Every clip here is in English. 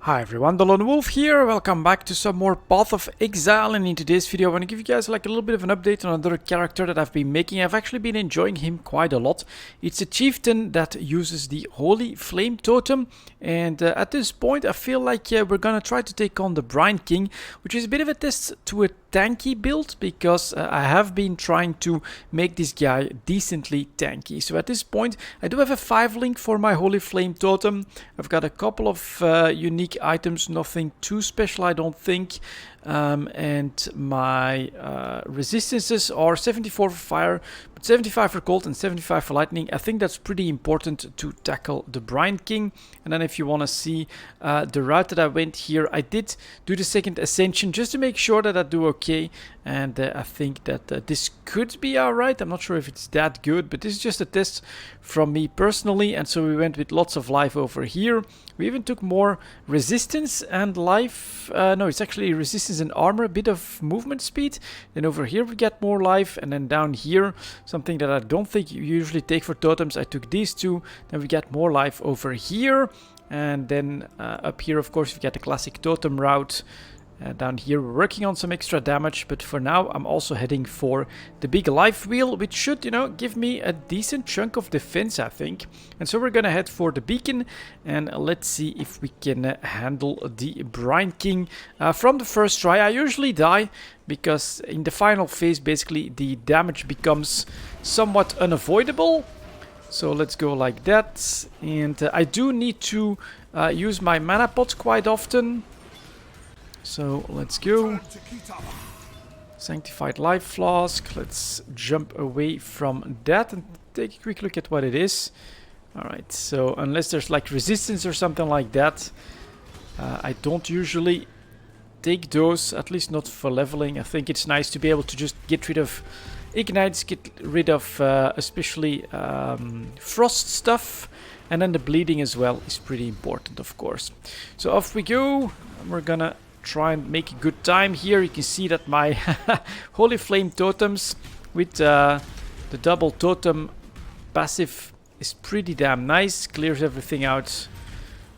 Hi everyone, delonewolf here. Welcome back to some more Path of Exile, and in today's video I want to give you guys like a little bit of an update on another character that I've been making. I've actually been enjoying him quite a lot. It's a chieftain that uses the Holy Flame Totem, and at this point I feel like we're gonna try to take on the Blight King, which is a bit of a test to a tanky build, because I have been trying to make this guy decently tanky. So at this point I do have a 5 link for my Holy Flame Totem. I've got a couple of unique items, nothing too special I don't think, and my resistances are 74 for fire, but 75 for cold and 75 for lightning. I think that's pretty important to tackle the Blight King. And then if you want to see the route that I went here, I did do the second ascension just to make sure that I do okay, and I think that this could be alright. I'm not sure if it's that good, but this is just a test from me personally, and so we went with lots of life over here. We even took more resistance and life. No, it's actually resistance and armor, a bit of movement speed. Then over here we get more life, and then down here, something that I don't think you usually take for totems, I took these two. Then we get more life over here, and then up here of course we get the classic totem route. Down here we're working on some extra damage, but for now I'm also heading for the big life wheel, which should, you know, give me a decent chunk of defense, I think. And so we're gonna head for the beacon, and let's see if we can handle the Blight King from the first try. I usually die, because in the final phase basically the damage becomes somewhat unavoidable. So let's go like that, and I do need to use my mana pots quite often. So let's go. Sanctified Life Flask. Let's jump away from that and take a quick look at what it is. Alright, so unless there's like resistance or something like that, I don't usually take those, at least not for leveling. I think it's nice to be able to just get rid of ignites, get rid of especially frost stuff, and then the bleeding as well is pretty important, of course. So off we go. We're gonna try and make a good time here. You can see that my Holy Flame Totems with the double totem passive is pretty damn nice. Clears everything out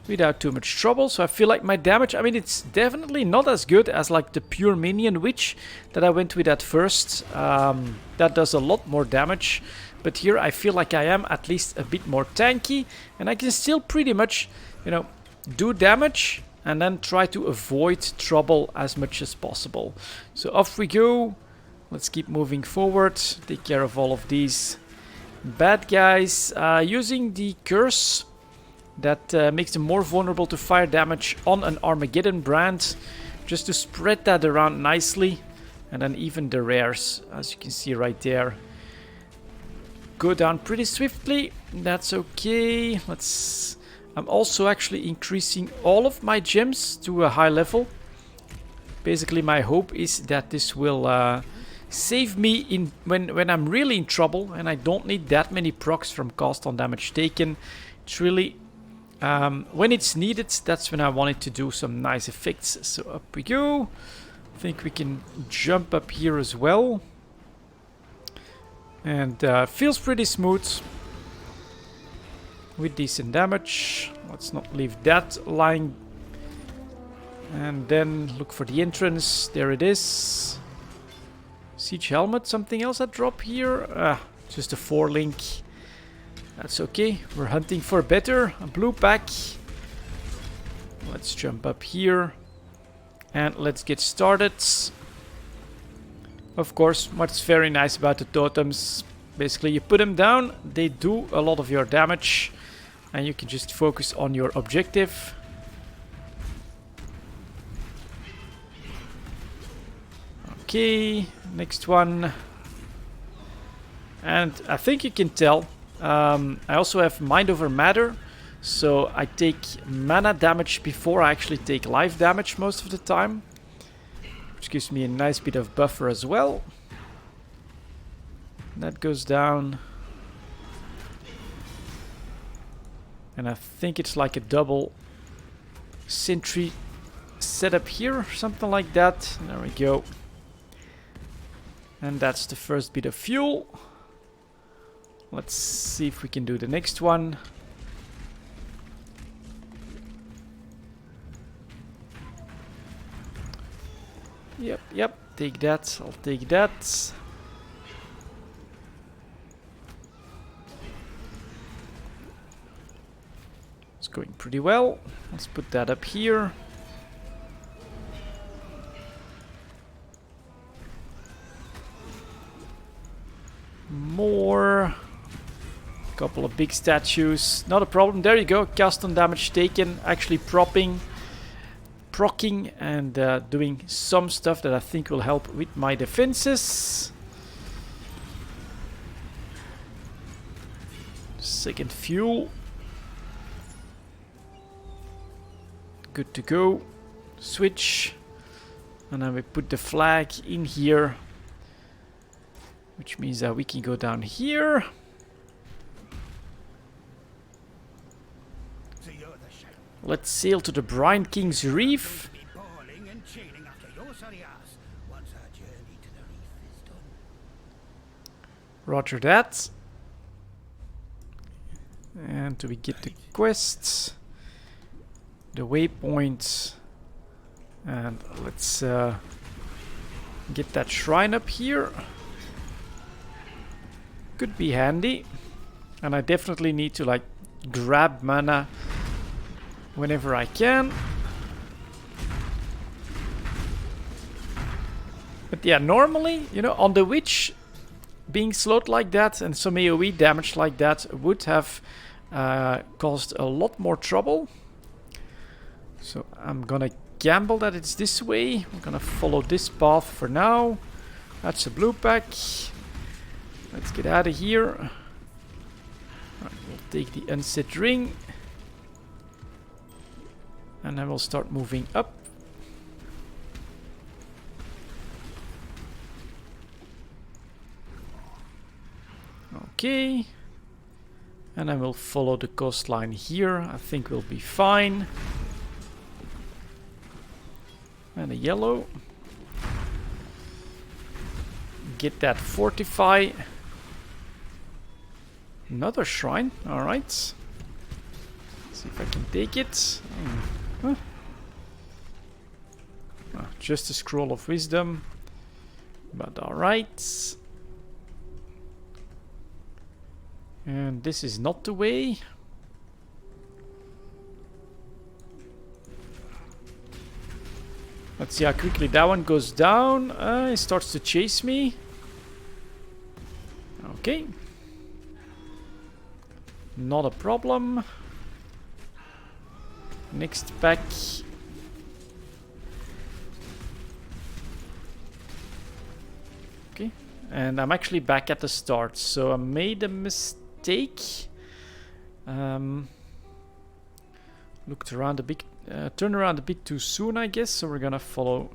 without too much trouble. So I feel like my damage, I mean, it's definitely not as good as like the pure minion witch that I went with at first. That does a lot more damage. But here I feel like I am at least a bit more tanky, and I can still pretty much, you know, do damage and then try to avoid trouble as much as possible. So off we go. Let's keep moving forward. Take care of all of these bad guys. Using the curse that makes them more vulnerable to fire damage on an Armageddon brand, just to spread that around nicely. And then even the rares, as you can see right there, go down pretty swiftly. That's okay. I'm also actually increasing all of my gems to a high level. Basically my hope is that this will save me when I'm really in trouble, and I don't need that many procs from cost on damage taken. It's really when it's needed, that's when I wanted to do some nice effects. So up we go. I think we can jump up here as well, and feels pretty smooth with decent damage. Let's not leave that lying. And then look for the entrance. There it is. Siege helmet. Something else I drop here? Just a 4 link. That's okay. We're hunting for better. A blue pack. Let's jump up here and let's get started. Of course, what's very nice about the totems, basically you put them down, they do a lot of your damage, and you can just focus on your objective. Okay, next one. And I think you can tell, I also have Mind Over Matter, so I take mana damage before I actually take life damage most of the time, which gives me a nice bit of buffer as well. That goes down. And I think it's like a double sentry setup here, something like that. There we go. And that's the first bit of fuel. Let's see if we can do the next one. Yep, yep. Take that. I'll take that. It's going pretty well. Let's put that up here. More. Couple of big statues. Not a problem. There you go. Cast on damage taken. Actually procking and doing some stuff that I think will help with my defenses. Second fuel. Good to go. Switch. And then we put the flag in here. Which means that we can go down here. Let's sail to the Brine King's Reef. Roger that. And do we get the quests? The waypoints. And let's get that shrine up here. Could be handy. And I definitely need to like grab mana whenever I can. But yeah, normally, you know, on the witch, being slowed like that and some AoE damage like that would have caused a lot more trouble. So I'm gonna gamble that it's this way. We're gonna follow this path for now. That's a blue pack. Let's get out of here. Right, we'll take the unset ring. And then we'll start moving up. Okay. And then we'll follow the coastline here. I think we'll be fine. And a yellow. Get that fortify. Another shrine. Alright. See if I can take it. Huh. Oh, just a scroll of wisdom. But alright. And this is not the way. Let's see how quickly that one goes down. It starts to chase me. Okay. Not a problem. Next pack. Okay. And I'm actually back at the start, so I made a mistake. Looked around a bit, turned around a bit too soon, I guess, so we're gonna follow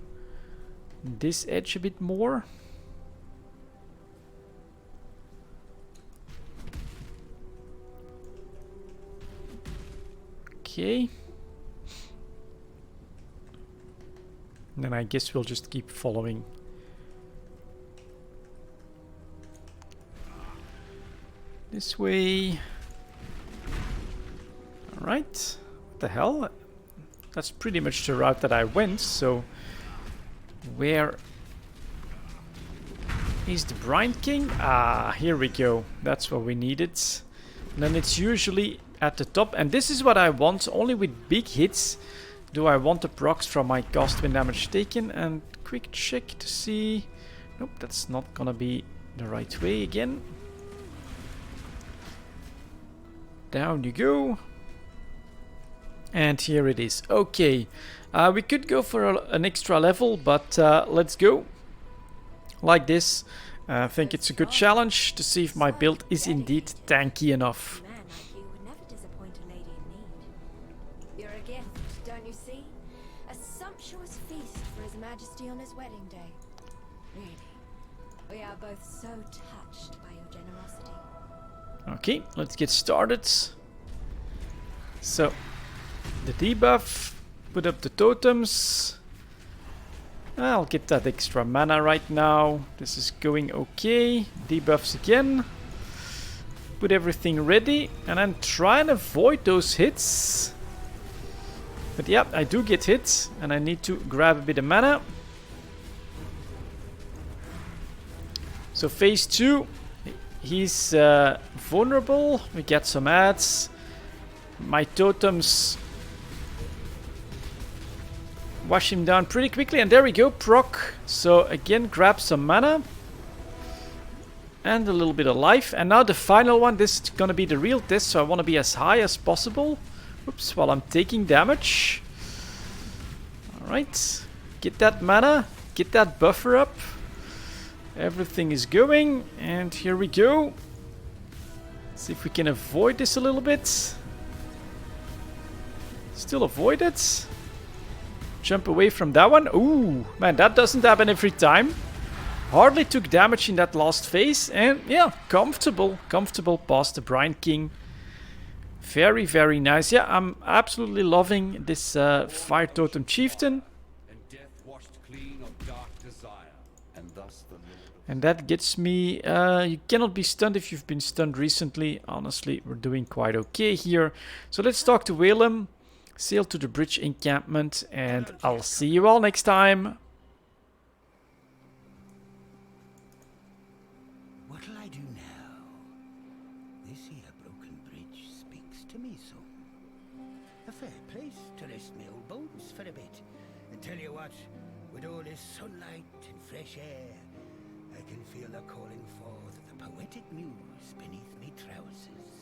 this edge a bit more. Okay. And then I guess we'll just keep following. This way. Alright. What the hell? That's pretty much the route that I went, so where is the Brine King? Ah, here we go. That's what we needed. And then it's usually at the top, and this is what I want. Only with big hits do I want the procs from my cast when damage taken. And quick check to see. Nope, that's not gonna be the right way again. Down you go. And here it is. Okay, we could go for an extra level, but let's go. Like this. I think it's a good challenge to see if my build is indeed tanky enough. On his wedding day. Really, we are both so touched by your generosity. Okay, let's get started. So, the debuff, put up the totems. I'll get that extra mana right now. This is going okay. Debuffs again. Put everything ready, and then try and avoid those hits. But yeah, I do get hit, and I need to grab a bit of mana. So phase 2, he's vulnerable. We get some ads. My totems wash him down pretty quickly, and there we go, proc. So again, grab some mana and a little bit of life. And now the final one. This is gonna be the real test, so I want to be as high as possible. Oops, while I'm taking damage. Alright, get that mana, get that buffer up. Everything is going, and here we go. See if we can avoid this a little bit. Still avoid it. Jump away from that one. Ooh, man, that doesn't happen every time. Hardly took damage in that last phase, and yeah, comfortable past the Brine King. Very, very nice. Yeah, I'm absolutely loving this Fire Totem Chieftain. And death washed clean of dark desire, and thus the Lord of And that gets me... you cannot be stunned if you've been stunned recently. Honestly, we're doing quite okay here. So let's talk to Whalem. Sail to the bridge encampment, and I'll see you all next time. What'll I do now? This here broken bridge speaks to me some. A fair place to rest my old bones for a bit. And tell you what, with all this sunlight and fresh air, I can feel the calling forth of the poetic muse beneath me trousers.